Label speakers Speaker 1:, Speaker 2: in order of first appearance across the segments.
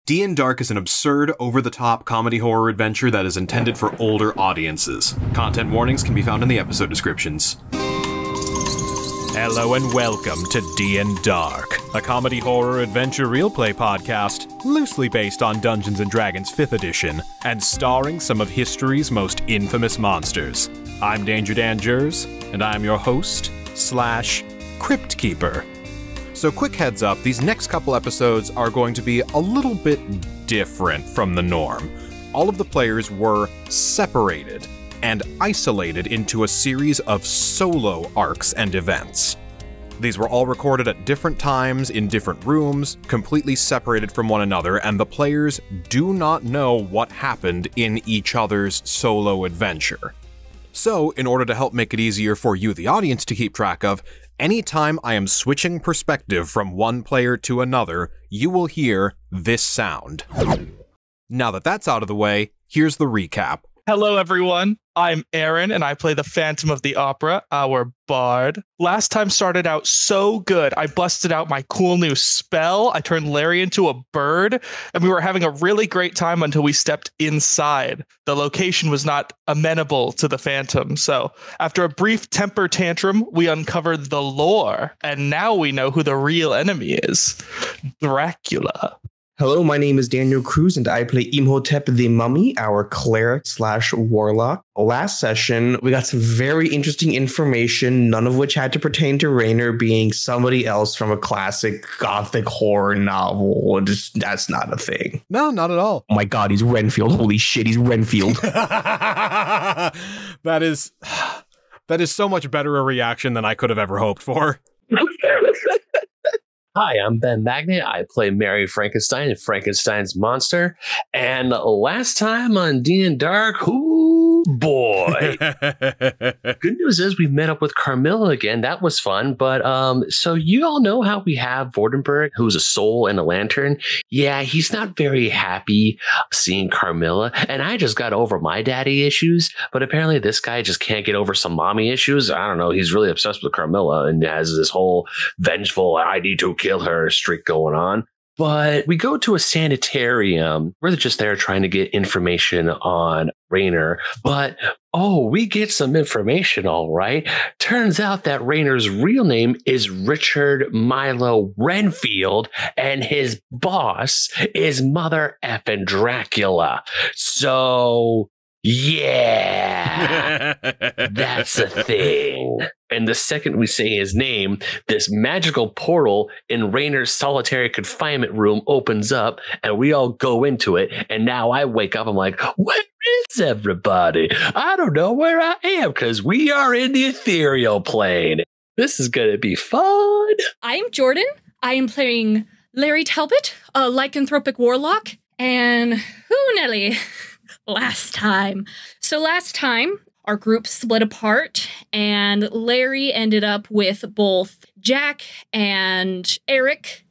Speaker 1: D&Dark is an absurd, over-the-top comedy horror adventure that is intended for older audiences. Content warnings can be found in the episode descriptions. Hello and welcome to D&Dark, a comedy horror adventure Realplay podcast loosely based on Dungeons & Dragons 5th edition and starring some of history's most infamous monsters. I'm Danger Dan Jerz, and I'm your host / Crypt Keeper. So quick heads up, these next couple episodes are going to be a little bit different from the norm. All of the players were separated and isolated into a series of solo arcs and events. These were all recorded at different times in different rooms, completely separated from one another, and the players do not know what happened in each other's solo adventure. So, in order to help make it easier for you, the audience, to keep track of, anytime I am switching perspective from one player to another, you will hear this sound. Now that that's out of the way, here's the recap.
Speaker 2: Hello, everyone. I'm Aaron, and I play the Phantom of the Opera, our bard. Last time started out so good. I busted out my cool new spell. I turned Larry into a bird, and we were having a really great time until we stepped inside. The location was not amenable to the Phantom, so after a brief temper tantrum, we uncovered the lore, and now we know who the real enemy is. Dracula.
Speaker 3: Hello, my name is Daniel Cruz, and I play Imhotep the Mummy, our cleric / warlock. Last session, we got some very interesting information, none of which had to pertain to Rainer being somebody else from a classic gothic horror novel. That's not a thing.
Speaker 1: No, not at all.
Speaker 3: Oh my god, he's Renfield. Holy shit, he's Renfield.
Speaker 1: That is so much better a reaction than I could have ever hoped for.
Speaker 4: Hi, I'm Ben Magnet. I play Mary Frankenstein and Frankenstein's monster. And last time on D&Dark, ooh boy. Good news is we met up with Carmilla again. That was fun. But so you all know how we have Vordenberg, who's a soul and a lantern. Yeah, he's not very happy seeing Carmilla. And I just got over my daddy issues. But apparently this guy just can't get over some mommy issues. I don't know. He's really obsessed with Carmilla and has this whole vengeful, I need to kill her streak going on. But we go to a sanitarium. We're just there trying to get information on Rainer. But, we get some information, all right. Turns out that Rainer's real name is Richard Milo Renfield, and his boss is Mother effing Dracula. So, yeah, that's a thing. And the second we say his name, this magical portal in Rainer's solitary confinement room opens up, and we all go into it. And now I wake up, I'm like, where is everybody? I don't know where I am, because we are in the ethereal plane. This is going to be fun.
Speaker 5: I'm Jordan. I am playing Larry Talbot, a lycanthropic warlock. And who, Nelly? Last time, our group split apart, and Larry ended up with both Jack and Erik,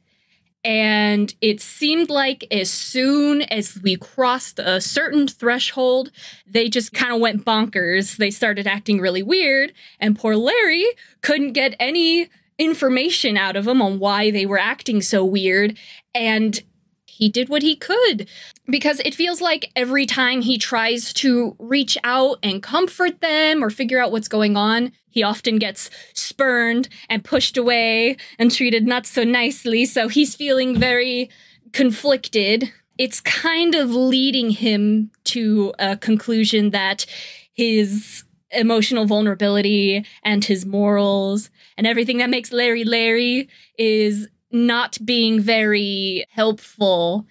Speaker 5: and it seemed like as soon as we crossed a certain threshold, they just kind of went bonkers. They started acting really weird, and poor Larry couldn't get any information out of them on why they were acting so weird, and he did what he could, because it feels like every time he tries to reach out and comfort them or figure out what's going on, he often gets spurned and pushed away and treated not so nicely, so he's feeling very conflicted. It's kind of leading him to a conclusion that his emotional vulnerability and his morals and everything that makes Larry Larry is not being very helpful,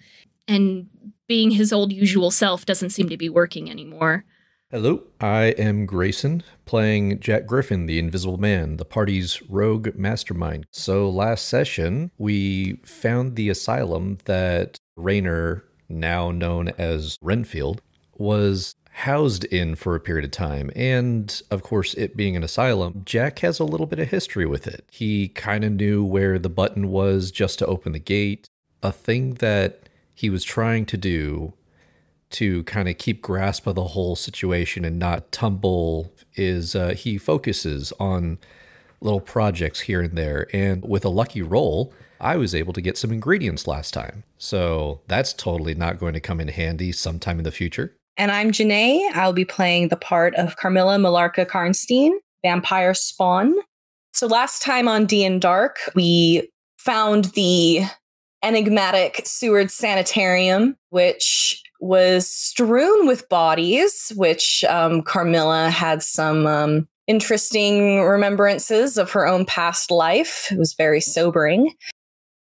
Speaker 5: and being his old usual self doesn't seem to be working anymore.
Speaker 6: Hello, I am Grayson, playing Jack Griffon, the Invisible Man, the party's rogue mastermind. So last session, we found the asylum that Rainer, now known as Renfield, was housed in for a period of time. And of course, it being an asylum, Jack has a little bit of history with it. He kind of knew where the button was just to open the gate. A thing that he was trying to do to kind of keep grasp of the whole situation and not tumble is he focuses on little projects here and there. And with a lucky roll, I was able to get some ingredients last time. So that's totally not going to come in handy sometime in the future.
Speaker 7: And I'm Jenai. I'll be playing the part of Carmilla Malarca Karnstein, vampire spawn. So last time on D&Dark, we found the enigmatic Seward Sanitarium, which was strewn with bodies, which Carmilla had some interesting remembrances of her own past life. It was very sobering.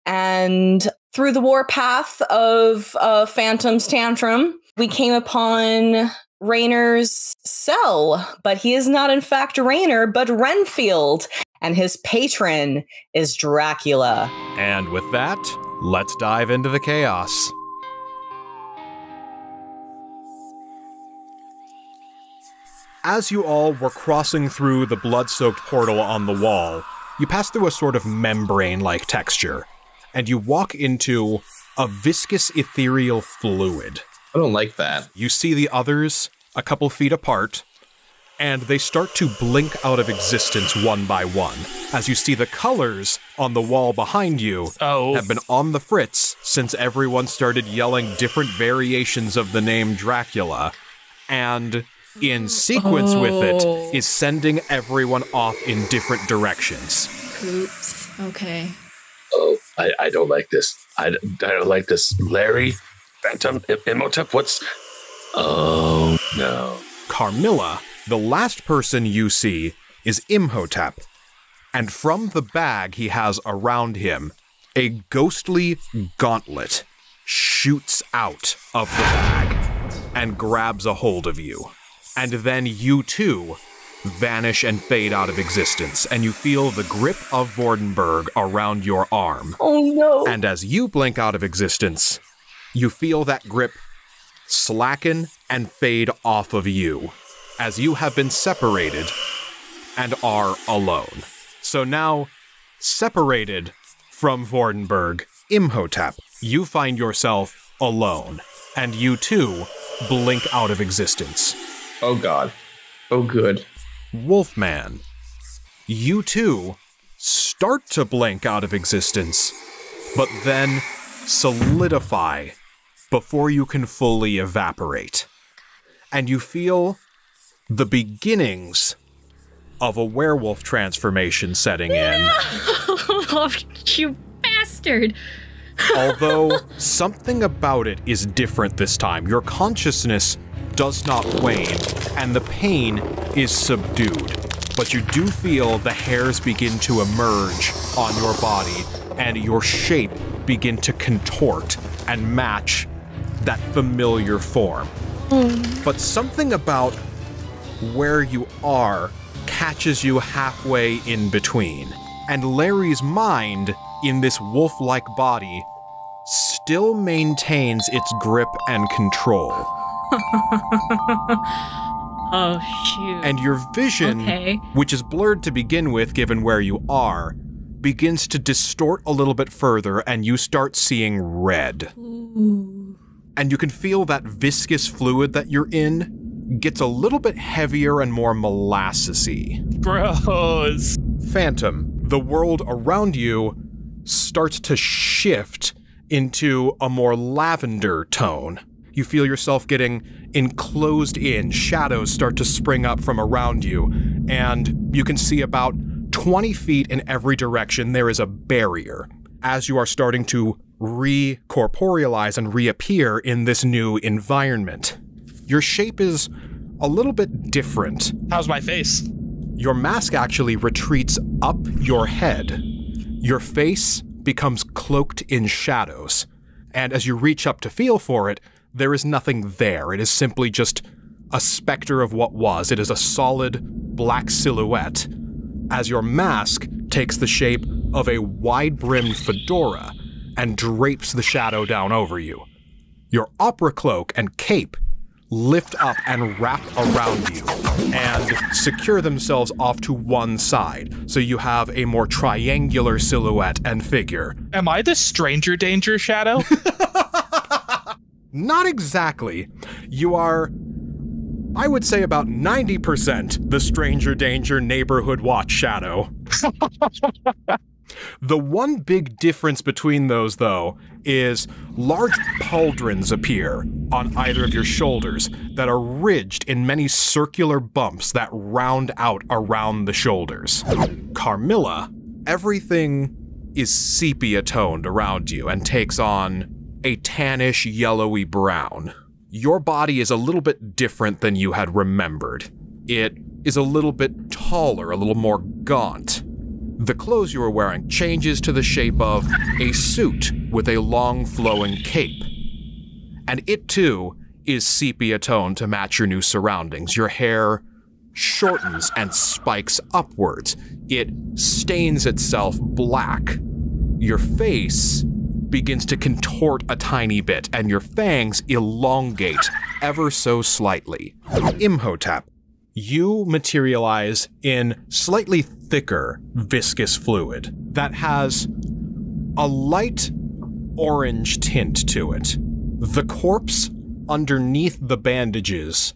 Speaker 7: And through the warpath of Phantom's Tantrum, we came upon Raynor's cell, but he is not in fact Raynor, but Renfield, and his patron is Dracula.
Speaker 1: And with that, let's dive into the chaos. As you all were crossing through the blood-soaked portal on the wall, you pass through a sort of membrane-like texture, and you walk into a viscous ethereal fluid.
Speaker 3: I don't like that.
Speaker 1: You see the others a couple feet apart, and they start to blink out of existence one by one, as you see the colors on the wall behind you have been on the fritz since everyone started yelling different variations of the name Dracula, and in sequence with it is sending everyone off in different directions.
Speaker 5: Oops. Okay.
Speaker 4: Oh, I don't like this. I don't like this. Larry, Phantom, Imhotep, what's... Oh, no.
Speaker 1: Carmilla, the last person you see, is Imhotep, and from the bag he has around him, a ghostly gauntlet shoots out of the bag and grabs a hold of you. And then you too vanish and fade out of existence, and you feel the grip of Vordenberg around your arm.
Speaker 7: Oh no.
Speaker 1: And as you blink out of existence, you feel that grip slacken and fade off of you, as you have been separated and are alone. So now, separated from Vordenberg, Imhotep, you find yourself alone, and you too blink out of existence.
Speaker 3: Oh god. Oh good.
Speaker 1: Wolfman, you too start to blink out of existence, but then solidify before you can fully evaporate. And you feel the beginnings of a werewolf transformation setting in.
Speaker 5: Oh, you bastard!
Speaker 1: Although something about it is different this time. Your consciousness does not wane, and the pain is subdued. But you do feel the hairs begin to emerge on your body, and your shape begin to contort and match that familiar form. But something about where you are catches you halfway in between, and Larry's mind in this wolf-like body still maintains its grip and control.
Speaker 5: Oh, shoot.
Speaker 1: And your vision, which is blurred to begin with given where you are, begins to distort a little bit further, and you start seeing red.
Speaker 5: Ooh.
Speaker 1: And you can feel that viscous fluid that you're in gets a little bit heavier and more molassesy.
Speaker 2: Gross.
Speaker 1: Phantom, the world around you starts to shift into a more lavender tone. You feel yourself getting enclosed in. Shadows start to spring up from around you, and you can see about 20 feet in every direction there is a barrier as you are starting to re-corporealize and reappear in this new environment. Your shape is a little bit different.
Speaker 2: How's my face?
Speaker 1: Your mask actually retreats up your head. Your face becomes cloaked in shadows, and as you reach up to feel for it, there is nothing there. It is simply just a specter of what was. It is a solid black silhouette, as your mask takes the shape of a wide-brimmed fedora and drapes the shadow down over you. Your opera cloak and cape lift up and wrap around you and secure themselves off to one side, so you have a more triangular silhouette and figure.
Speaker 2: Am I the stranger danger shadow?
Speaker 1: Not exactly. You are, I would say, about 90% the stranger danger neighborhood watch shadow. The one big difference between those, though, is large pauldrons appear on either of your shoulders that are ridged in many circular bumps that round out around the shoulders. Carmilla, everything is sepia-toned around you and takes on a tannish, yellowy brown. Your body is a little bit different than you had remembered. It is a little bit taller, a little more gaunt. The clothes you are wearing changes to the shape of a suit with a long flowing cape. And it too is sepia-toned to match your new surroundings. Your hair shortens and spikes upwards. It stains itself black. Your face begins to contort a tiny bit, and your fangs elongate ever so slightly. Imhotep, you materialize in slightly thicker viscous fluid that has a light orange tint to it. The corpse underneath the bandages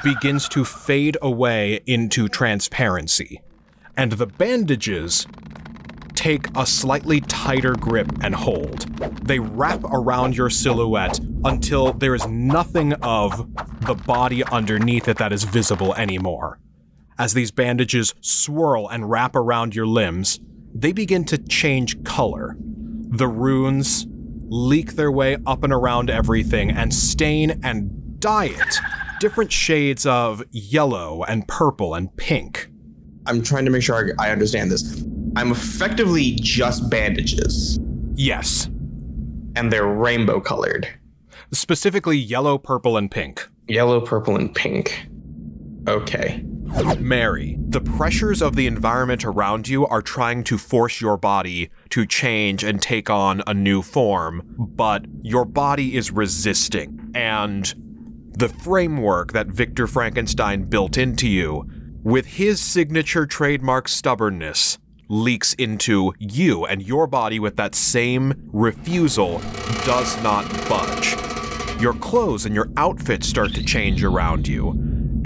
Speaker 1: begins to fade away into transparency, and the bandages take a slightly tighter grip and hold. They wrap around your silhouette until there is nothing of the body underneath it that is visible anymore. As these bandages swirl and wrap around your limbs, they begin to change color. The runes leak their way up and around everything and stain and dye it. Different shades of yellow and purple and pink.
Speaker 3: I'm trying to make sure I understand this. I'm effectively just bandages.
Speaker 1: Yes.
Speaker 3: And they're rainbow colored.
Speaker 1: Specifically yellow, purple, and pink.
Speaker 3: Yellow, purple, and pink. Okay.
Speaker 1: Mary, the pressures of the environment around you are trying to force your body to change and take on a new form, but your body is resisting. And the framework that Victor Frankenstein built into you, with his signature trademark stubbornness, leaks into you, and your body with that same refusal does not budge. Your clothes and your outfits start to change around you,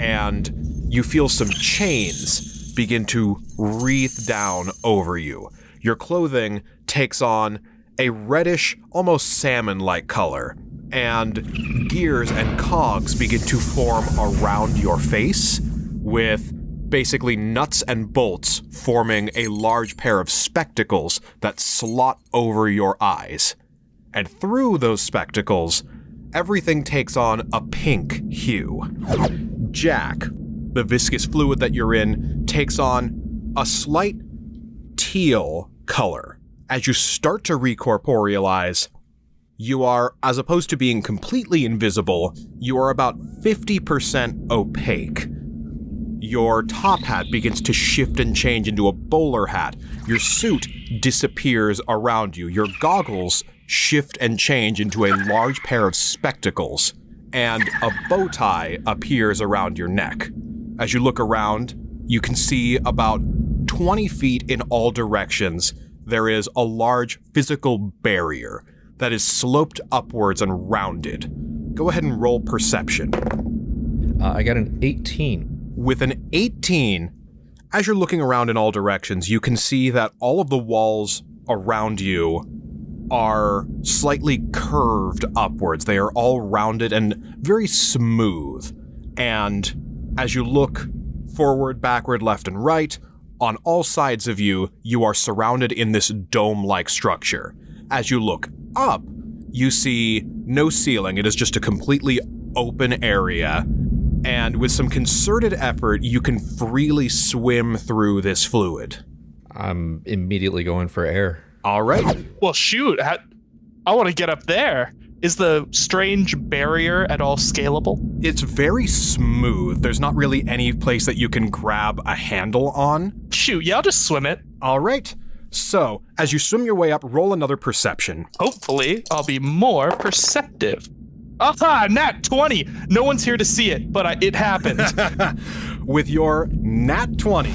Speaker 1: and you feel some chains begin to wreath down over you. Your clothing takes on a reddish, almost salmon-like color, and gears and cogs begin to form around your face, with basically nuts and bolts forming a large pair of spectacles that slot over your eyes. And through those spectacles, everything takes on a pink hue. Jack, the viscous fluid that you're in, takes on a slight teal color. As you start to recorporealize, you are, as opposed to being completely invisible, you are about 50% opaque. Your top hat begins to shift and change into a bowler hat. Your suit disappears around you. Your goggles shift and change into a large pair of spectacles, and a bow tie appears around your neck. As you look around, you can see about 20 feet in all directions, there is a large physical barrier that is sloped upwards and rounded. Go ahead and roll perception.
Speaker 6: I got an 18.
Speaker 1: With an 18, as you're looking around in all directions, you can see that all of the walls around you are slightly curved upwards. They are all rounded and very smooth. And as you look forward, backward, left, and right, on all sides of you, you are surrounded in this dome-like structure. As you look up, you see no ceiling. It is just a completely open area. And with some concerted effort, you can freely swim through this fluid.
Speaker 6: I'm immediately going for air.
Speaker 1: All right.
Speaker 2: Well, shoot. I want to get up there. Is the strange barrier at all scalable?
Speaker 1: It's very smooth. There's not really any place that you can grab a handle on.
Speaker 2: Shoot, yeah, I'll just swim it.
Speaker 1: All right. So, as you swim your way up, roll another perception.
Speaker 2: Hopefully, I'll be more perceptive. Aha, nat 20. No one's here to see it, but it happened.
Speaker 1: With your nat 20,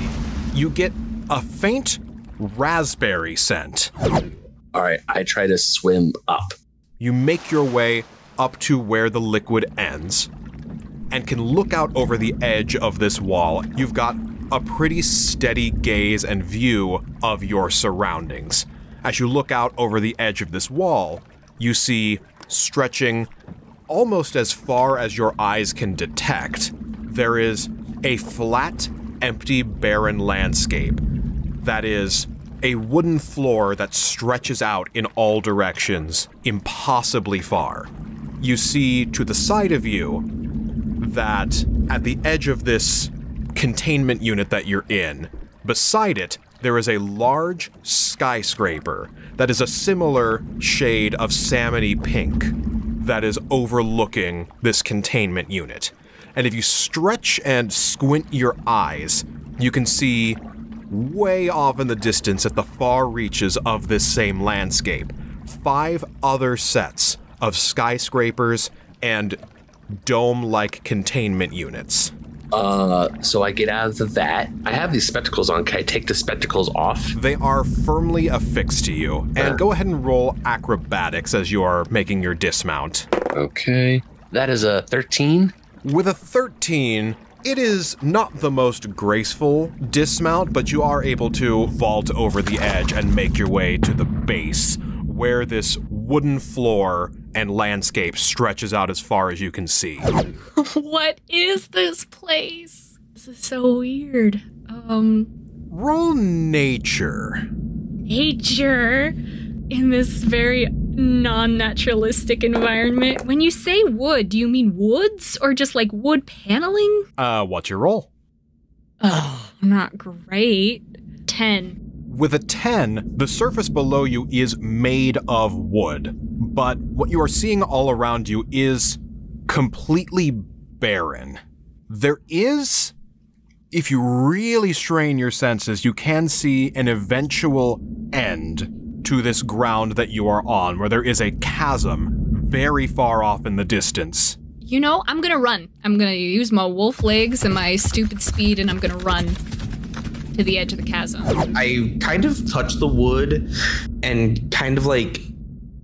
Speaker 1: you get a faint raspberry scent.
Speaker 4: All right, I try to swim up.
Speaker 1: You make your way up to where the liquid ends and can look out over the edge of this wall. You've got a pretty steady gaze and view of your surroundings. As you look out over the edge of this wall, you see, stretching almost as far as your eyes can detect, there is a flat, empty, barren landscape that is a wooden floor that stretches out in all directions, impossibly far. You see to the side of you that at the edge of this containment unit that you're in, beside it, there is a large skyscraper that is a similar shade of salmony pink that is overlooking this containment unit. And if you stretch and squint your eyes, you can see way off in the distance at the far reaches of this same landscape, 5 other sets of skyscrapers and dome-like containment units.
Speaker 4: So I get out of that. I have these spectacles on. Can I take the spectacles off?
Speaker 1: They are firmly affixed to you. And go ahead and roll acrobatics as you are making your dismount.
Speaker 4: Okay. That is a 13.
Speaker 1: With a 13, it is not the most graceful dismount, but you are able to vault over the edge and make your way to the base, where this wooden floor and landscape stretches out as far as you can see.
Speaker 5: What is this place? This is so weird.
Speaker 1: Roll nature.
Speaker 5: Nature in this very non-naturalistic environment. When you say wood, do you mean woods or just like wood paneling?
Speaker 1: What's your roll?
Speaker 5: Oh, not great. 10.
Speaker 1: With a 10, the surface below you is made of wood, but what you are seeing all around you is completely barren. There is, if you really strain your senses, you can see an eventual end to this ground that you are on, where there is a chasm very far off in the distance.
Speaker 5: You know, I'm gonna run. I'm gonna use my wolf legs and my stupid speed, and I'm gonna run to the edge of the chasm.
Speaker 3: I kind of touch the wood and kind of like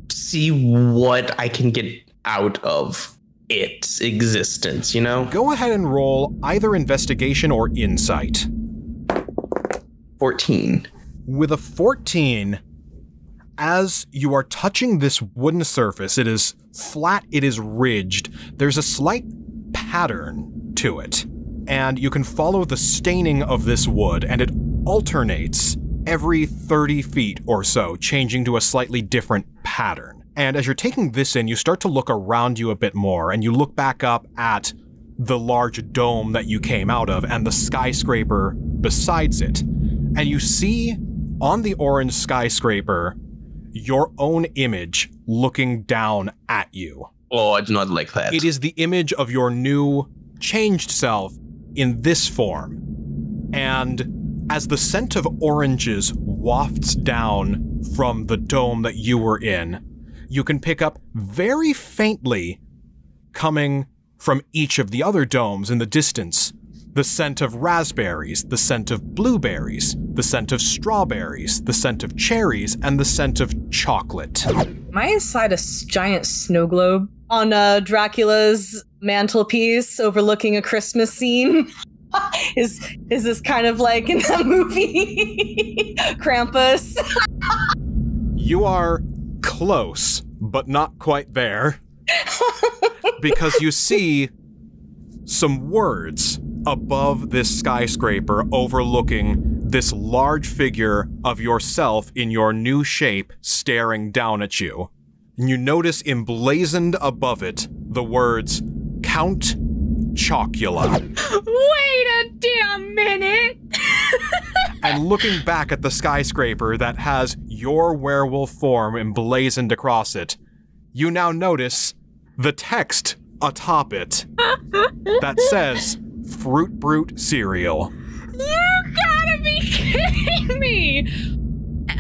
Speaker 3: see what I can get out of its existence, you know?
Speaker 1: Go ahead and roll either investigation or insight.
Speaker 3: 14.
Speaker 1: With a 14, as you are touching this wooden surface, it is flat, it is ridged, there's a slight pattern to it. And you can follow the staining of this wood, and it alternates every 30 feet or so, changing to a slightly different pattern. And as you're taking this in, you start to look around you a bit more, and you look back up at the large dome that you came out of and the skyscraper besides it. And you see on the orange skyscraper your own image looking down at you.
Speaker 3: Oh, I do not like that.
Speaker 1: It is the image of your new changed self in this form. And as the scent of oranges wafts down from the dome that you were in, you can pick up very faintly, coming from each of the other domes in the distance, the scent of raspberries, the scent of blueberries, the scent of strawberries, the scent of cherries, and the scent of chocolate.
Speaker 7: Am I inside a giant snow globe on Dracula's mantelpiece overlooking a Christmas scene? Is this kind of like in that movie Krampus?
Speaker 1: You are close, but not quite there, because you see some words above this skyscraper overlooking this large figure of yourself in your new shape staring down at you. And you notice emblazoned above it the words, Count Chocula.
Speaker 5: Wait a damn minute!
Speaker 1: And looking back at the skyscraper that has your werewolf form emblazoned across it, you now notice the text atop it that says, Fruit Brute Cereal.
Speaker 5: You gotta be kidding me!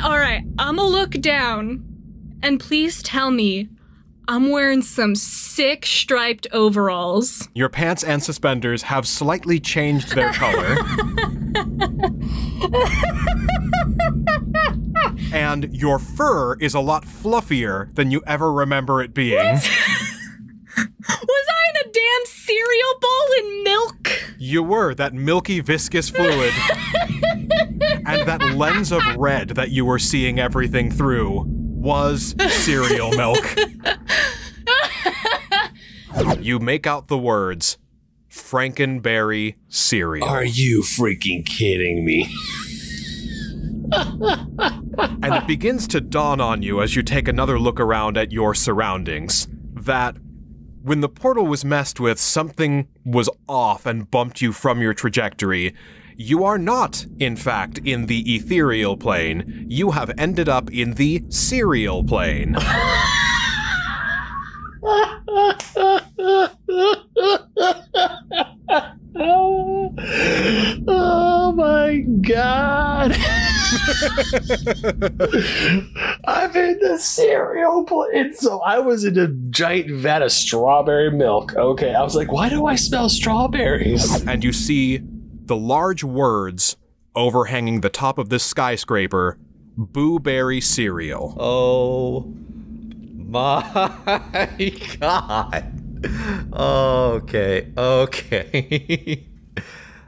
Speaker 5: Alright, I'ma look down, and please tell me I'm wearing some sick striped overalls.
Speaker 1: Your pants and suspenders have slightly changed their color. And your fur is a lot fluffier than you ever remember it being.
Speaker 5: Was I in a damn cereal bowl in milk?
Speaker 1: You were, that milky, viscous fluid. And that lens of red that you were seeing everything through was cereal milk. You make out the words, Frankenberry cereal.
Speaker 4: Are you freaking kidding me?
Speaker 1: And it begins to dawn on you as you take another look around at your surroundings that when the portal was messed with, something was off and bumped you from your trajectory. You are not, in fact, in the ethereal plane. You have ended up in the cereal plane.
Speaker 4: Oh my god. I'm in the cereal plane. So I was in a giant vat of strawberry milk. Okay, I was like, why do I smell strawberries?
Speaker 1: And you see the large words overhanging the top of this skyscraper, Boo-berry cereal.
Speaker 6: Oh my god. Okay.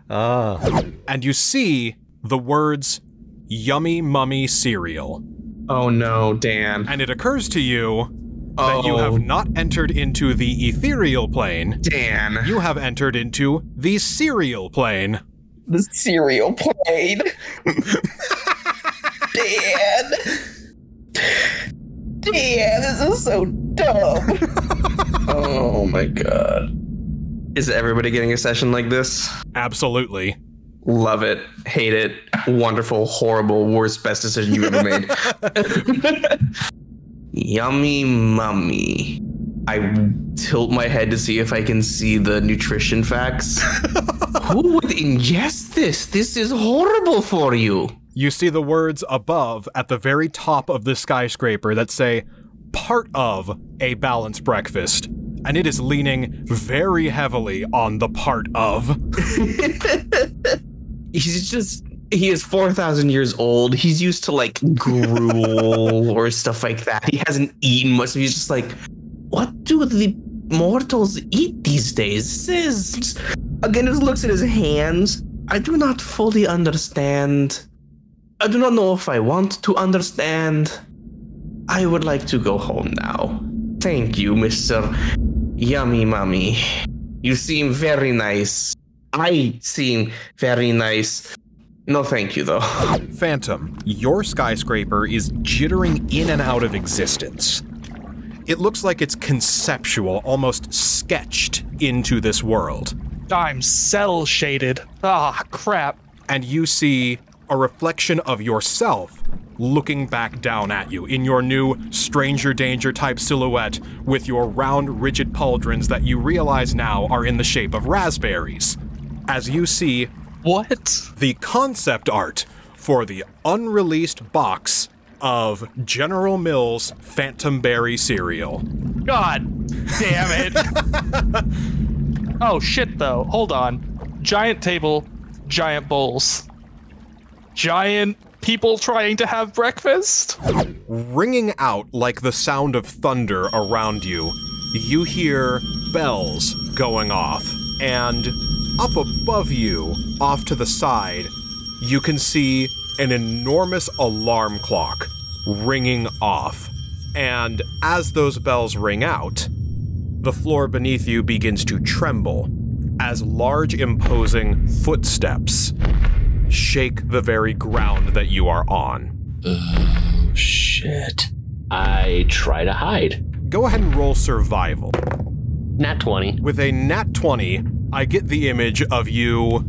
Speaker 1: And you see the words, Yummy Mummy cereal.
Speaker 3: Oh no, Dan.
Speaker 1: And it occurs to you that you have not entered into the ethereal plane.
Speaker 3: Dan.
Speaker 1: You have entered into the cereal plane.
Speaker 3: The cereal plane. Dan. Dan, this is so dumb. Oh my god. Is everybody getting a session like this?
Speaker 1: Absolutely.
Speaker 3: Love it. Hate it. Wonderful, horrible, worst, best decision you've ever made. Yummy Mummy. I tilt my head to see if I can see the nutrition facts. Who would ingest this? This is horrible for you.
Speaker 1: You see the words above at the very top of the skyscraper that say, part of a balanced breakfast. And it is leaning very heavily on the part of.
Speaker 3: He is 4,000 years old. He's used to like gruel or stuff like that. He hasn't eaten much. So he's just like, what do the mortals eat these days? Again, he looks at his hands. I do not fully understand. I do not know if I want to understand. I would like to go home now. Thank you, Mr. Yummy Mummy. You seem very nice. I seem very nice. No thank you, though.
Speaker 1: Phantom, your skyscraper is jittering in and out of existence. It looks like it's conceptual, almost sketched into this world.
Speaker 2: I'm cell-shaded. Ah, crap.
Speaker 1: And you see a reflection of yourself looking back down at you in your new stranger danger type silhouette with your round, rigid pauldrons that you realize now are in the shape of raspberries. As you see
Speaker 2: What?
Speaker 1: the concept art for the unreleased box of General Mills Phantom Berry cereal.
Speaker 2: God damn it. Oh shit though, hold on. Giant table, giant bowls. Giant people trying to have breakfast?
Speaker 1: Ringing out like the sound of thunder around you, you hear bells going off, and up above you, off to the side, you can see an enormous alarm clock ringing off. And as those bells ring out, the floor beneath you begins to tremble as large, imposing footsteps shake the very ground that you are on.
Speaker 4: Oh, shit. I try to hide.
Speaker 1: Go ahead and roll survival.
Speaker 4: Nat 20.
Speaker 1: With a nat 20, I get the image of you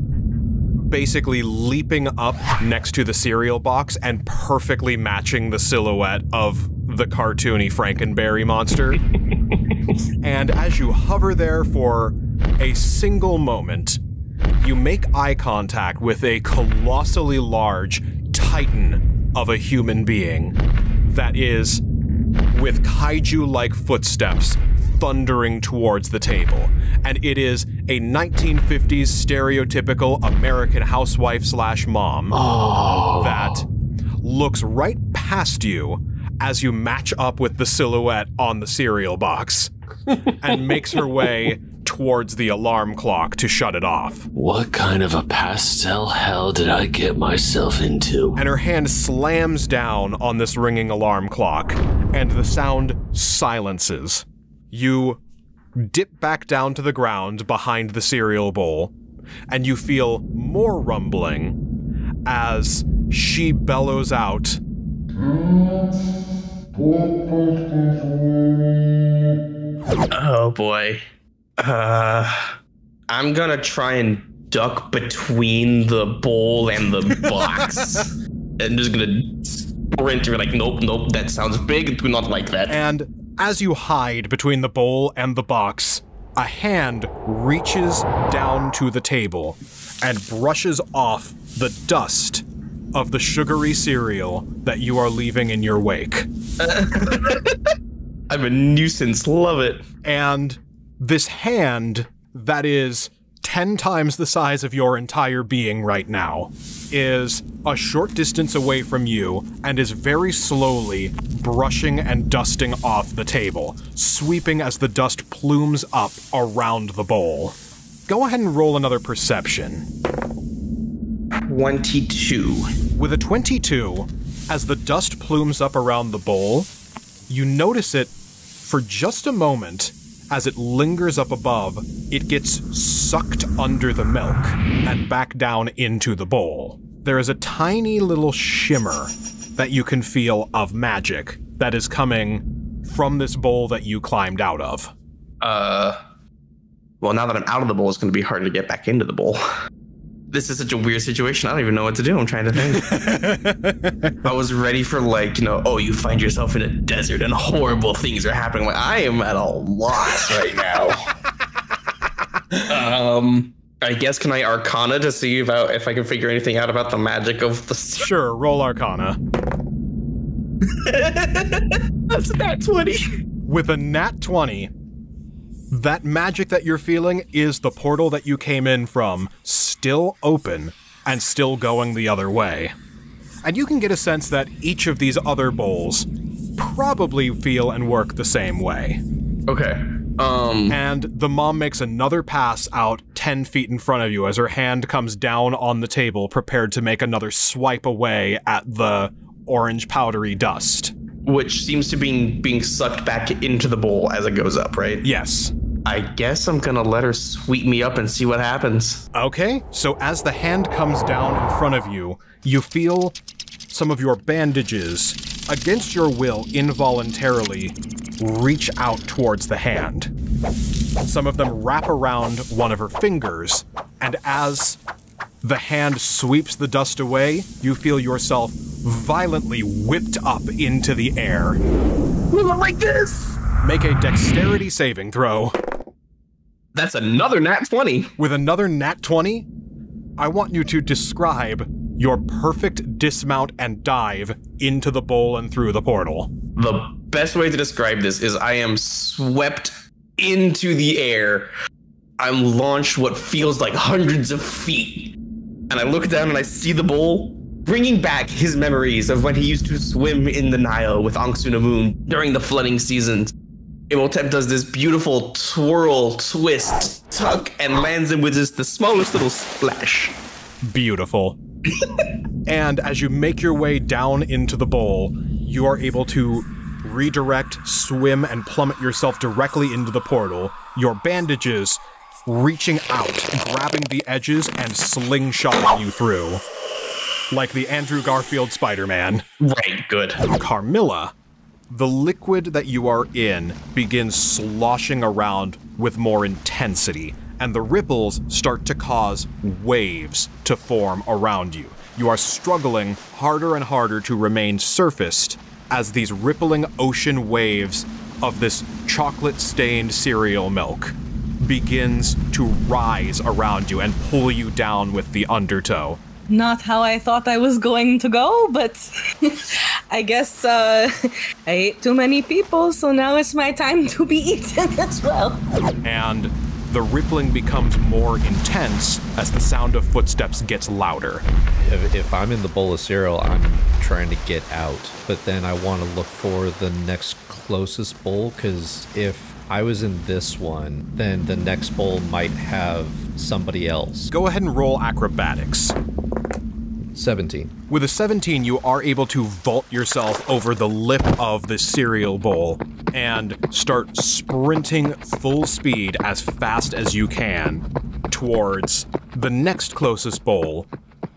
Speaker 1: basically leaping up next to the cereal box and perfectly matching the silhouette of the cartoony Frankenberry monster. And as you hover there for a single moment, you make eye contact with a colossally large titan of a human being that is, with kaiju-like footsteps, thundering towards the table. And it is a 1950s stereotypical American housewife / mom that looks right past you as you match up with the silhouette on the cereal box and makes her way towards the alarm clock to shut it off.
Speaker 4: What kind of a pastel hell did I get myself into?
Speaker 1: And her hand slams down on this ringing alarm clock, and the sound silences. You dip back down to the ground behind the cereal bowl, and you feel more rumbling as she bellows out,
Speaker 3: "Oh boy. I'm gonna try and duck between the bowl and the box. I'm just gonna sprint and be like, nope, that sounds big. Do not like that."
Speaker 1: And as you hide between the bowl and the box, a hand reaches down to the table and brushes off the dust of the sugary cereal that you are leaving in your wake.
Speaker 3: I'm a nuisance. Love it.
Speaker 1: And this hand that is 10 times the size of your entire being right now is a short distance away from you and is very slowly brushing and dusting off the table, sweeping as the dust plumes up around the bowl. Go ahead and roll another perception.
Speaker 3: 22.
Speaker 1: With a 22, as the dust plumes up around the bowl, you notice it for just a moment. As it lingers up above, it gets sucked under the milk and back down into the bowl. There is a tiny little shimmer that you can feel of magic that is coming from this bowl that you climbed out of.
Speaker 3: Well, now that I'm out of the bowl, it's going to be hard to get back into the bowl. This is such a weird situation. I don't even know what to do. I'm trying to think. I was ready for you find yourself in a desert and horrible things are happening. Like, I am at a loss right now. I guess, can I Arcana to see if I can figure anything out about the magic of the...
Speaker 1: Sure, roll Arcana.
Speaker 3: That's a nat 20.
Speaker 1: With a nat 20, that magic that you're feeling is the portal that you came in from, still open and still going the other way. And you can get a sense that each of these other bowls probably feel and work the same way.
Speaker 3: Okay.
Speaker 1: And the mom makes another pass out 10 feet in front of you as her hand comes down on the table, prepared to make another swipe away at the orange powdery dust.
Speaker 3: Which seems to be being sucked back into the bowl as it goes up, right?
Speaker 1: Yes.
Speaker 3: I guess I'm gonna let her sweep me up and see what happens.
Speaker 1: Okay, so as the hand comes down in front of you, you feel some of your bandages, against your will, involuntarily reach out towards the hand. Some of them wrap around one of her fingers, and as the hand sweeps the dust away, you feel yourself violently whipped up into the air.
Speaker 3: Like this!
Speaker 1: Make a dexterity saving throw.
Speaker 3: That's another nat 20.
Speaker 1: With another nat 20, I want you to describe your perfect dismount and dive into the bowl and through the portal.
Speaker 3: The best way to describe this is I am swept into the air. I'm launched what feels like hundreds of feet. And I look down and I see the bowl, bringing back his memories of when he used to swim in the Nile with Ankh-Sunamun during the flooding seasons. Imhotep does this beautiful twirl, twist, tuck, and lands him with just the smallest little splash.
Speaker 1: Beautiful. And as you make your way down into the bowl, you are able to redirect, swim, and plummet yourself directly into the portal, your bandages reaching out, grabbing the edges, and slingshotting you through. Like the Andrew Garfield Spider-Man.
Speaker 3: Right, good.
Speaker 1: Carmilla, the liquid that you are in begins sloshing around with more intensity, and the ripples start to cause waves to form around you. You are struggling harder and harder to remain surfaced as these rippling ocean waves of this chocolate-stained cereal milk begins to rise around you and pull you down with the undertow.
Speaker 7: Not how I thought I was going to go, but I guess I ate too many people, so now it's my time to be eaten as well.
Speaker 1: And the rippling becomes more intense as the sound of footsteps gets louder.
Speaker 6: If I'm in the bowl of cereal, I'm trying to get out, but then I want to look for the next closest bowl, because if I was in this one, then the next bowl might have somebody else.
Speaker 1: Go ahead and roll acrobatics.
Speaker 6: 17.
Speaker 1: With a 17, you are able to vault yourself over the lip of the cereal bowl and start sprinting full speed as fast as you can towards the next closest bowl,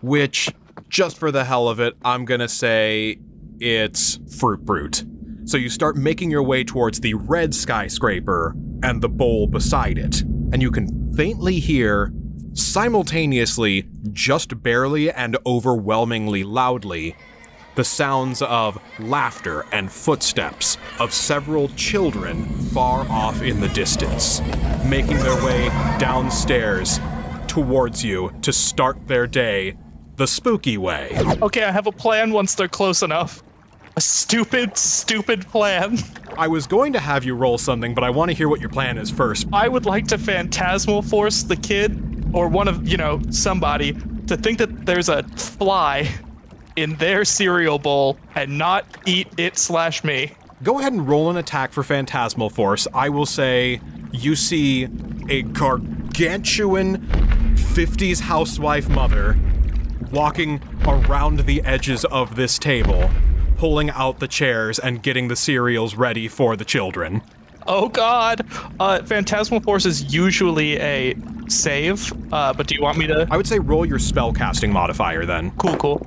Speaker 1: which, just for the hell of it, I'm gonna say it's Fruit Brute. So you start making your way towards the red skyscraper and the bowl beside it, and you can faintly hear, simultaneously, just barely and overwhelmingly loudly, the sounds of laughter and footsteps of several children far off in the distance, making their way downstairs towards you to start their day the spooky way.
Speaker 2: Okay, I have a plan once they're close enough. A stupid, stupid plan.
Speaker 1: I was going to have you roll something, but I want to hear what your plan is first.
Speaker 2: I would like to phantasmal force the kid, or one of, somebody, to think that there's a fly in their cereal bowl and not eat it/me.
Speaker 1: Go ahead and roll an attack for Phantasmal Force. I will say you see a gargantuan 50s housewife mother walking around the edges of this table, pulling out the chairs and getting the cereals ready for the children.
Speaker 2: Oh god. Phantasmal Force is usually a save, but do you want me to?
Speaker 1: I would say roll your spellcasting modifier then.
Speaker 2: Cool.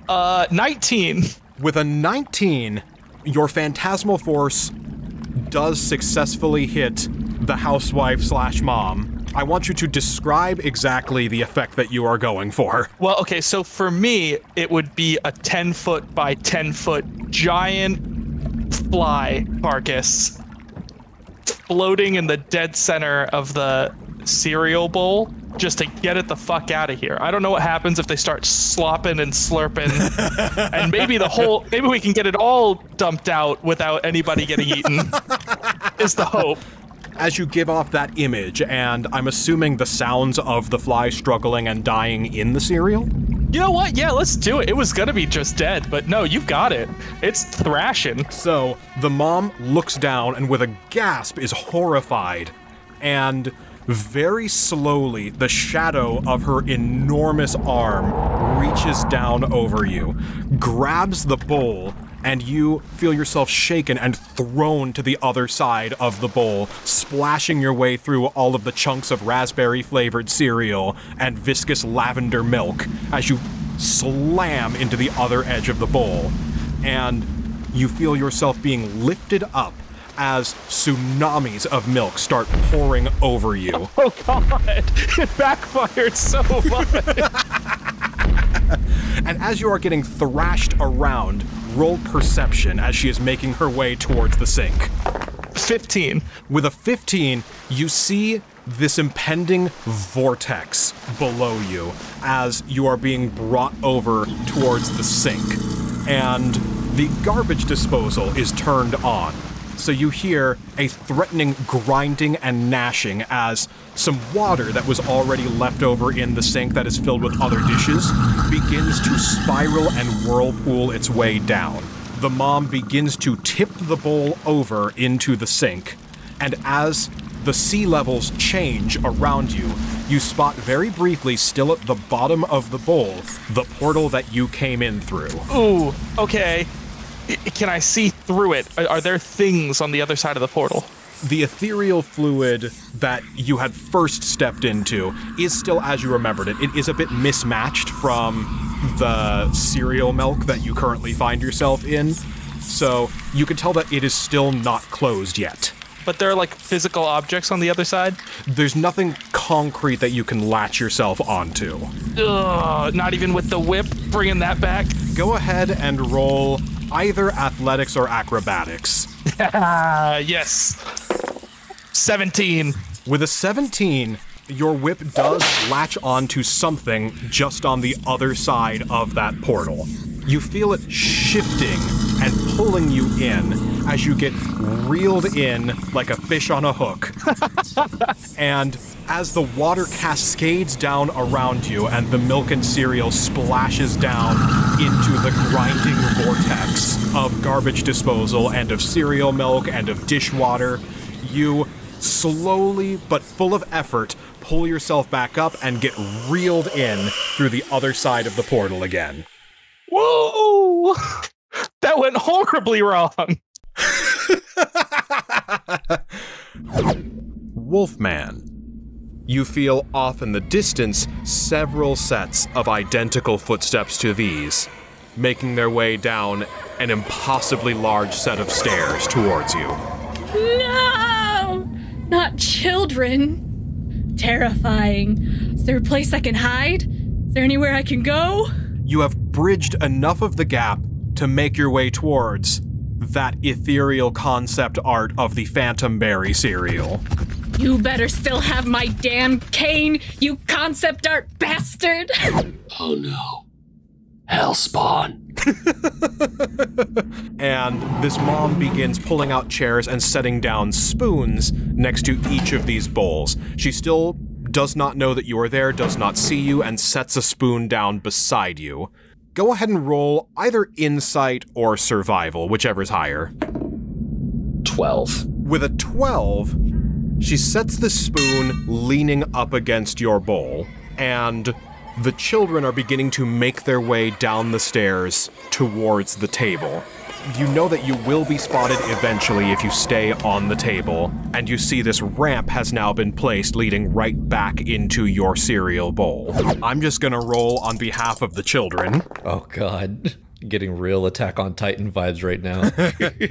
Speaker 2: 19.
Speaker 1: With a 19, your Phantasmal Force does successfully hit the housewife/mom. I want you to describe exactly the effect that you are going for.
Speaker 2: Well, okay, so for me, it would be a 10-foot by 10-foot giant fly carcass floating in the dead center of the cereal bowl just to get it the fuck out of here. I don't know what happens if they start slopping and slurping, and maybe we can get it all dumped out without anybody getting eaten, is the hope.
Speaker 1: As you give off that image, and I'm assuming the sounds of the fly struggling and dying in the cereal?
Speaker 2: You know what? Yeah, let's do it. It was gonna be just dead, but no, you've got it. It's thrashing.
Speaker 1: So, the mom looks down and with a gasp is horrified, and very slowly, the shadow of her enormous arm reaches down over you, grabs the bowl, and you feel yourself shaken and thrown to the other side of the bowl, splashing your way through all of the chunks of raspberry-flavored cereal and viscous lavender milk as you slam into the other edge of the bowl. And you feel yourself being lifted up as tsunamis of milk start pouring over you.
Speaker 2: Oh god, it backfired so much.
Speaker 1: And as you are getting thrashed around, roll perception as she is making her way towards the sink.
Speaker 2: 15.
Speaker 1: With a 15, you see this impending vortex below you as you are being brought over towards the sink. And the garbage disposal is turned on. So you hear a threatening grinding and gnashing as some water that was already left over in the sink that is filled with other dishes begins to spiral and whirlpool its way down. The mom begins to tip the bowl over into the sink, and as the sea levels change around you, you spot very briefly, still at the bottom of the bowl, the portal that you came in through.
Speaker 2: Ooh, okay. Can I see through it? Are there things on the other side of the portal?
Speaker 1: The ethereal fluid that you had first stepped into is still as you remembered it. It is a bit mismatched from the cereal milk that you currently find yourself in, so you can tell that it is still not closed yet.
Speaker 2: But there are, like, physical objects on the other side?
Speaker 1: There's nothing concrete that you can latch yourself onto.
Speaker 2: Ugh, not even with the whip, bringing that back?
Speaker 1: Go ahead and roll either athletics or acrobatics.
Speaker 2: Yes. 17.
Speaker 1: With a 17, your whip does latch onto something just on the other side of that portal. You feel it shifting and pulling you in as you get reeled in like a fish on a hook. And as the water cascades down around you and the milk and cereal splashes down into the grinding vortex of garbage disposal and of cereal milk and of dishwater, You slowly but full of effort pull yourself back up and get reeled in through the other side of the portal again.
Speaker 2: Whoa! That went horribly wrong.
Speaker 1: Wolfman. You feel off in the distance several sets of identical footsteps to these, making their way down an impossibly large set of stairs towards you.
Speaker 5: No! Not children. Terrifying. Is there a place I can hide? Is there anywhere I can go?
Speaker 1: You have bridged enough of the gap to make your way towards that ethereal concept art of the Phantom Berry cereal.
Speaker 5: You better still have my damn cane, you concept art bastard!
Speaker 4: Oh no. Hellspawn.
Speaker 1: And this mom begins pulling out chairs and setting down spoons next to each of these bowls. She still does not know that you are there, does not see you, and sets a spoon down beside you. Go ahead and roll either insight or survival, whichever's higher.
Speaker 4: 12.
Speaker 1: With a 12, she sets the spoon leaning up against your bowl, and the children are beginning to make their way down the stairs towards the table. You know that you will be spotted eventually if you stay on the table, and you see this ramp has now been placed leading right back into your cereal bowl. I'm just gonna roll on behalf of the children.
Speaker 6: Oh god. Getting real Attack on Titan vibes right now.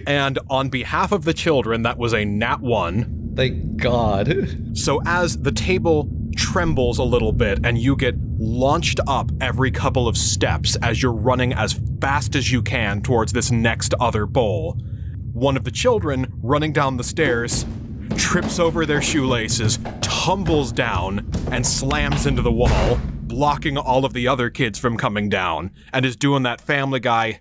Speaker 1: And on behalf of the children, that was a nat 1.
Speaker 6: Thank God.
Speaker 1: So as the table trembles a little bit and you get launched up every couple of steps as you're running as fast as you can towards this next other bowl, one of the children running down the stairs trips over their shoelaces, tumbles down, and slams into the wall, blocking all of the other kids from coming down, and is doing that Family Guy.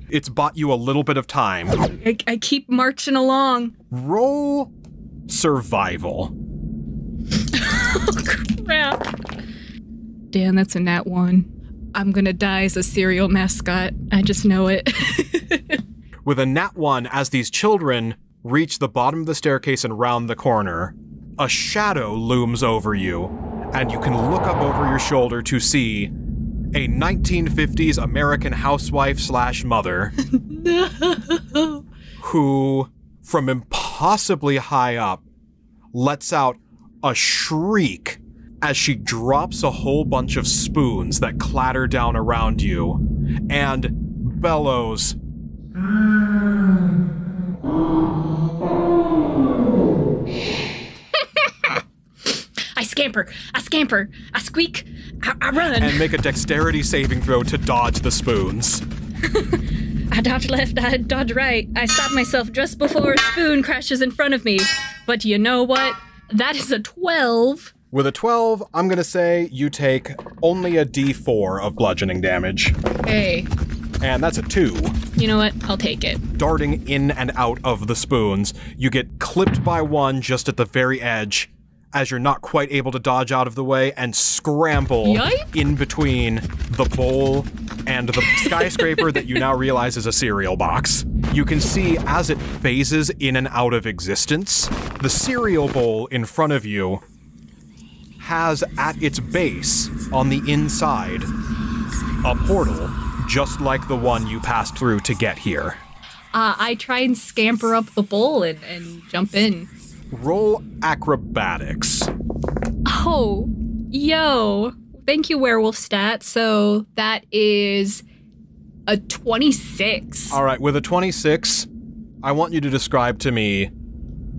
Speaker 1: It's bought you a little bit of time.
Speaker 5: I keep marching along.
Speaker 1: Roll survival.
Speaker 5: Oh, crap. Dan, that's a nat 1. I'm gonna die as a cereal mascot. I just know it.
Speaker 1: With a nat 1, as these children reach the bottom of the staircase and round the corner, a shadow looms over you, and you can look up over your shoulder to see a 1950s American housewife / mother
Speaker 5: No.
Speaker 1: who, from impossibly high up, lets out a shriek as she drops a whole bunch of spoons that clatter down around you and bellows,
Speaker 5: I scamper, I squeak, I run.
Speaker 1: and make a dexterity saving throw to dodge the spoons.
Speaker 5: I dodge left, I dodge right. I stop myself just before a spoon crashes in front of me. But you know what? That is a 12.
Speaker 1: With a 12, I'm gonna say you take only a d4 of bludgeoning damage.
Speaker 5: Hey.
Speaker 1: And that's a 2.
Speaker 5: You know what? I'll take it.
Speaker 1: Darting in and out of the spoons, you get clipped by one just at the very edge, as you're not quite able to dodge out of the way, and scramble
Speaker 5: Yipe.
Speaker 1: in between the bowl and the skyscraper that you now realize is a cereal box. You can see as it phases in and out of existence, the cereal bowl in front of you has at its base, on the inside, a portal just like the one you passed through to get here.
Speaker 5: I try and scamper up the bowl and jump in.
Speaker 1: Roll acrobatics.
Speaker 5: Oh, yo. Thank you, Werewolf stat. So that is a 26.
Speaker 1: All right, with a 26, I want you to describe to me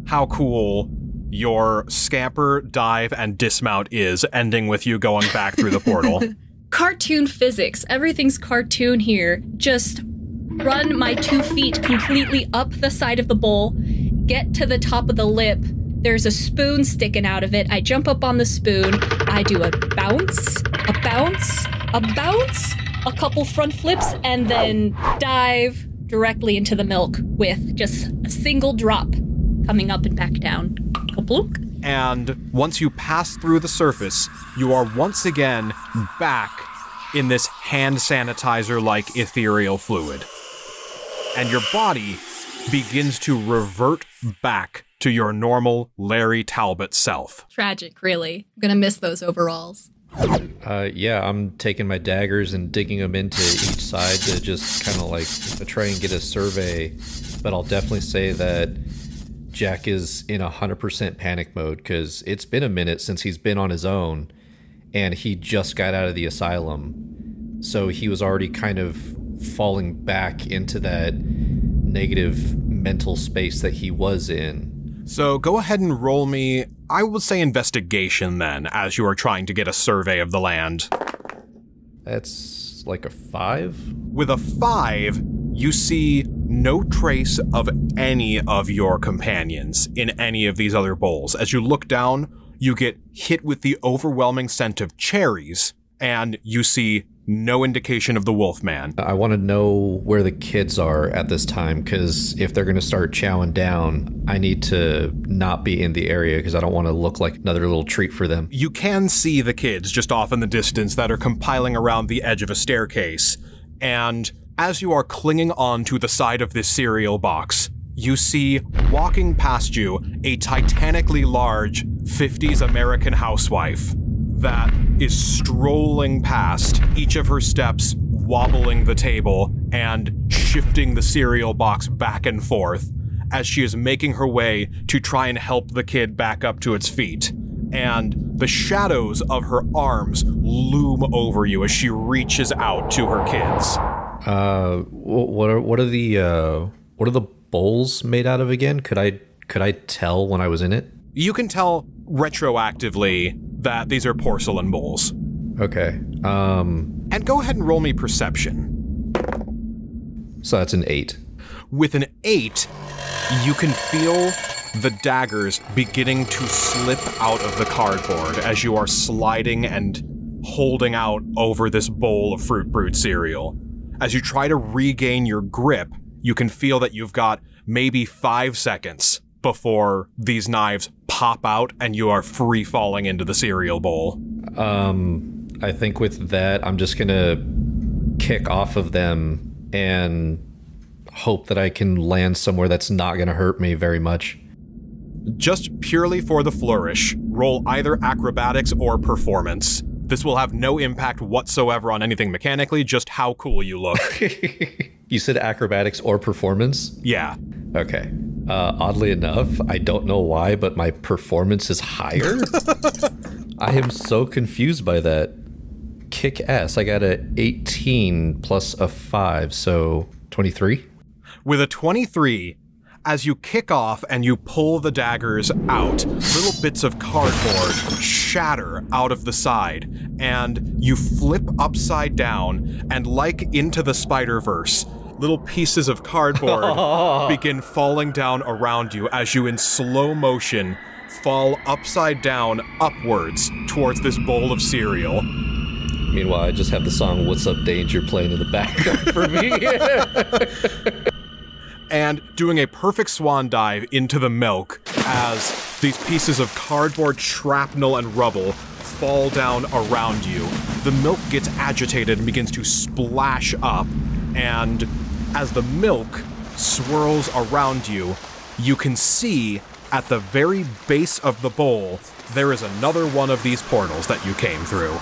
Speaker 1: how cool your scamper, dive, and dismount is, ending with you going back through the portal.
Speaker 5: Cartoon physics. Everything's cartoon here. Just run my 2 feet completely up the side of the bowl, get to the top of the lip. There's a spoon sticking out of it. I jump up on the spoon. I do a bounce, a bounce, a bounce, a couple front flips, and then dive directly into the milk with just a single drop coming up and back down. Kaplunk.
Speaker 1: And once you pass through the surface, you are once again back in this hand sanitizer-like ethereal fluid. And your body begins to revert back to your normal Larry Talbot self.
Speaker 5: Tragic, really. I'm gonna miss those overalls.
Speaker 6: Yeah, I'm taking my daggers and digging them into each side to just kind of like try and get a survey. But I'll definitely say that Jack is in 100% panic mode because it's been a minute since he's been on his own and he just got out of the asylum. So he was already kind of falling back into that negative mental space that he was in.
Speaker 1: So go ahead and roll me, I would say investigation then, as you are trying to get a survey of the land.
Speaker 6: That's like a 5?
Speaker 1: With a 5, you see no trace of any of your companions in any of these other bowls. As you look down, you get hit with the overwhelming scent of cherries, and you see no indication of the Wolfman.
Speaker 6: I want to know where the kids are at this time, because if they're going to start chowing down, I need to not be in the area because I don't want to look like another little treat for them.
Speaker 1: You can see the kids just off in the distance that are compiling around the edge of a staircase, and as you are clinging on to the side of this cereal box, you see, walking past you, a titanically large 50s American housewife that is strolling past, each of her steps wobbling the table and shifting the cereal box back and forth as she is making her way to try and help the kid back up to its feet. And the shadows of her arms loom over you as she reaches out to her kids.
Speaker 6: What are the bowls made out of again? Could I tell when I was in it?
Speaker 1: You can tell retroactively that these are porcelain bowls.
Speaker 6: Okay.
Speaker 1: And go ahead and roll me perception.
Speaker 6: So that's an 8.
Speaker 1: With an 8, you can feel the daggers beginning to slip out of the cardboard as you are sliding and holding out over this bowl of Fruit Brute cereal. As you try to regain your grip, you can feel that you've got maybe 5 seconds before these knives pop out and you are free falling into the cereal bowl.
Speaker 6: I think with that, I'm just gonna kick off of them and hope that I can land somewhere that's not gonna hurt me very much.
Speaker 1: Just purely for the flourish, roll either acrobatics or performance. This will have no impact whatsoever on anything mechanically, just how cool you look.
Speaker 6: You said acrobatics or performance?
Speaker 1: Yeah.
Speaker 6: Okay. Oddly enough, I don't know why, but my performance is higher. I am so confused by that. Kick ass. I got a 18 plus a 5, so 23.
Speaker 1: With a 23, as you kick off and you pull the daggers out, little bits of cardboard shatter out of the side, and you flip upside down, and like Into the Spider-Verse, little pieces of cardboard begin falling down around you as you in slow motion fall upside down upwards towards this bowl of cereal.
Speaker 6: Meanwhile, I just have the song What's Up Danger playing in the background for me.
Speaker 1: And doing a perfect swan dive into the milk as these pieces of cardboard, shrapnel, and rubble fall down around you. The milk gets agitated and begins to splash up, and as the milk swirls around you, you can see at the very base of the bowl, there is another one of these portals that you came through.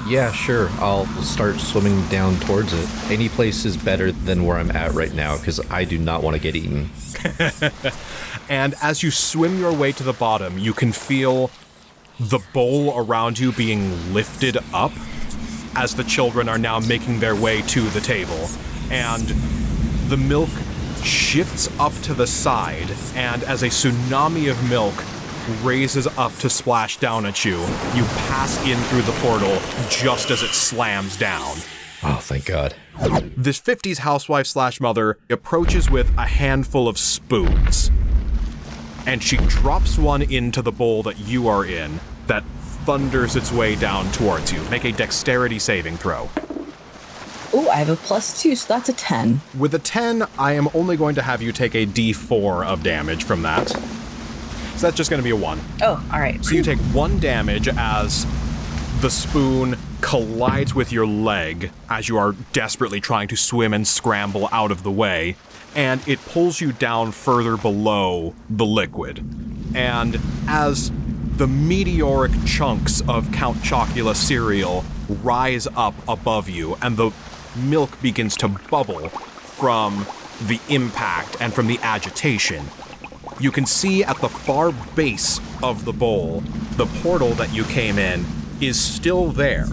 Speaker 6: Yeah, sure. I'll start swimming down towards it. Any place is better than where I'm at right now, because I do not want to get eaten.
Speaker 1: And as you swim your way to the bottom, you can feel the bowl around you being lifted up as the children are now making their way to the table. And the milk shifts up to the side, and as a tsunami of milk raises up to splash down at you, you pass in through the portal just as it slams down.
Speaker 6: Oh, thank God.
Speaker 1: This 50s housewife slash mother approaches with a handful of spoons, and she drops one into the bowl that you are in that thunders its way down towards you. Make a dexterity saving throw.
Speaker 7: Oh, I have a +2, so that's a 10.
Speaker 1: With a 10, I am only going to have you take a d4 of damage from that. So that's just going to be a 1.
Speaker 7: Oh, all right.
Speaker 1: So you take 1 damage as the spoon collides with your leg as you are desperately trying to swim and scramble out of the way, and it pulls you down further below the liquid. And as the meteoric chunks of Count Chocula cereal rise up above you, and the milk begins to bubble from the impact and from the agitation, you can see at the far base of the bowl, the portal that you came in is still there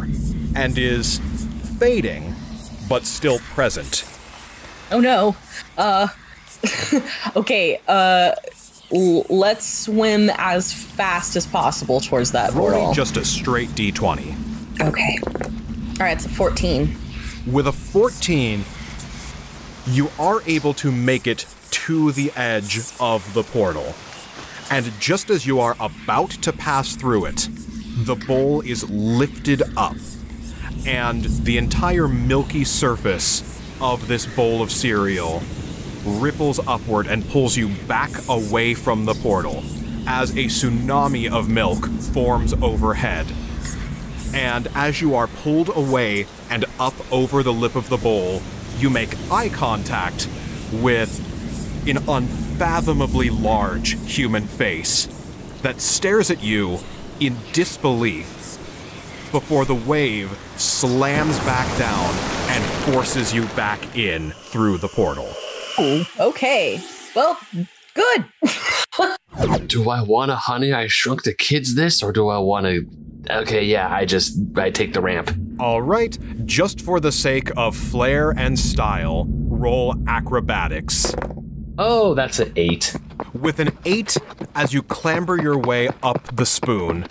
Speaker 1: and is fading, but still present.
Speaker 7: Oh no. Okay, let's swim as fast as possible towards that portal.
Speaker 1: Roll just a straight D20.
Speaker 7: Okay. All right, it's a 14.
Speaker 1: With a 14, you are able to make it to the edge of the portal. And just as you are about to pass through it, the bowl is lifted up, and the entire milky surface of this bowl of cereal ripples upward and pulls you back away from the portal as a tsunami of milk forms overhead. And as you are pulled away and up over the lip of the bowl, you make eye contact with an unfathomably large human face that stares at you in disbelief before the wave slams back down and forces you back in through the portal.
Speaker 7: Oh, okay. Well, good.
Speaker 4: Do I want to Honey, I Shrunk the Kids this, or do I want to... Okay, yeah, I take the ramp.
Speaker 1: All right, just for the sake of flair and style, roll acrobatics.
Speaker 4: Oh, that's an 8.
Speaker 1: With an 8, as you clamber your way up the spoon,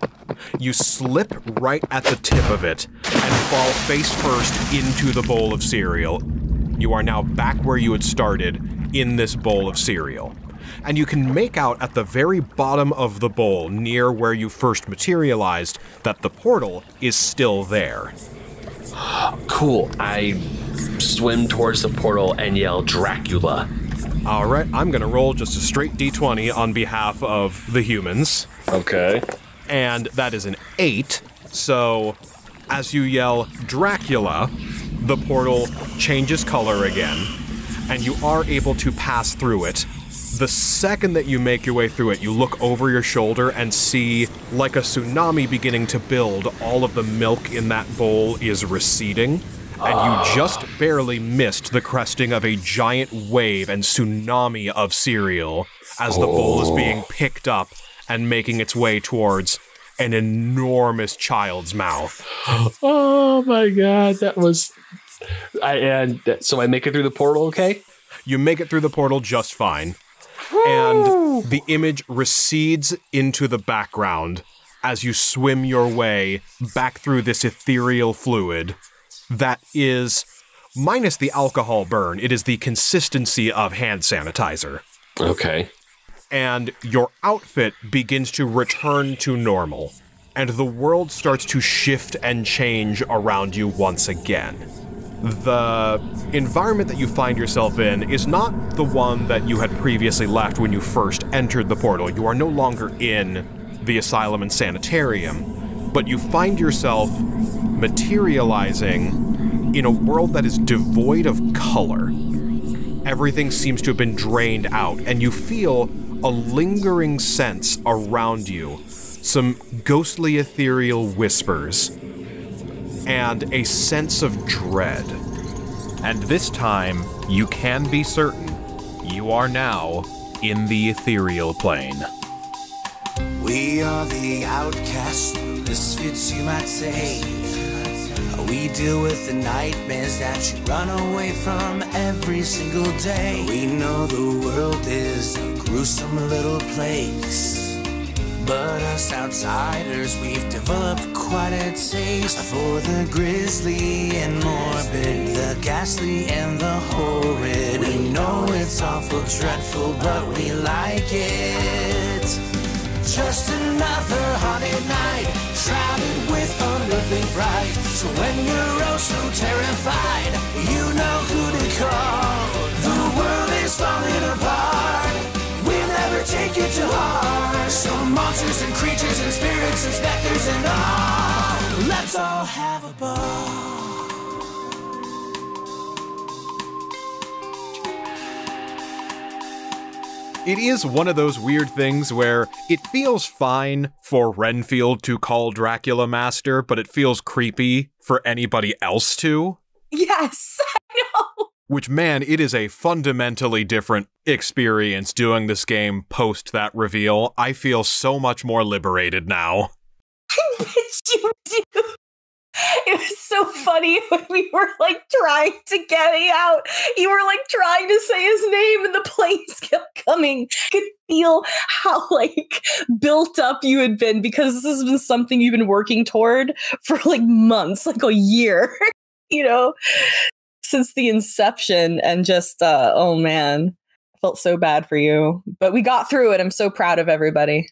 Speaker 1: you slip right at the tip of it and fall face first into the bowl of cereal. You are now back where you had started, in this bowl of cereal. And you can make out at the very bottom of the bowl, near where you first materialized, that the portal is still there.
Speaker 4: Cool. I swim towards the portal and yell, Dracula.
Speaker 1: All right, I'm going to roll just a straight D20 on behalf of the humans.
Speaker 4: Okay.
Speaker 1: And that is an 8. So as you yell Dracula, the portal changes color again, and you are able to pass through it. The second that you make your way through it, you look over your shoulder and see, like a tsunami beginning to build, all of the milk in that bowl is receding. And you just barely missed the cresting of a giant wave and tsunami of cereal as the bowl is being picked up and making its way towards an enormous child's mouth.
Speaker 4: Oh my god, that was... So I make it through the portal, okay?
Speaker 1: You make it through the portal just fine. And the image recedes into the background as you swim your way back through this ethereal fluid that is, minus the alcohol burn, it is the consistency of hand sanitizer.
Speaker 4: Okay.
Speaker 1: And your outfit begins to return to normal, and the world starts to shift and change around you once again. The environment that you find yourself in is not the one that you had previously left when you first entered the portal. You are no longer in the asylum and sanitarium, but you find yourself materializing in a world that is devoid of color. Everything seems to have been drained out, and you feel a lingering sense around you, some ghostly ethereal whispers, and a sense of dread. And this time, you can be certain you are now in the ethereal plane.
Speaker 8: We are the outcasts, the misfits you might say. We deal with the nightmares that you run away from every single day. We know the world is a gruesome little place, but us outsiders, we've developed quite a taste for the grisly and morbid, the ghastly and the horrid. We know it's awful dreadful, but we like it. Just another haunted night, shrouded with unearthly fright. So when you're oh so terrified, you know who to call. The world is falling apart, we'll never take it to heart. Some monsters and creatures and spirits and specters and all Let's all have a ball.
Speaker 1: It is one of those weird things where it feels fine for Renfield to call Dracula Master, but it feels creepy for anybody else to.
Speaker 7: Yes, I know.
Speaker 1: Which, man, it is a fundamentally different experience doing this game post that reveal. I feel so much more liberated now.
Speaker 7: I bet you do. It was so funny when we were like trying to get it out. You were like trying to say his name and the planes kept coming. I could feel how like built up you had been because this has been something you've been working toward for like months, like a year, you know, since the inception. And just, oh man, I felt so bad for you. But we got through it. I'm so proud of everybody.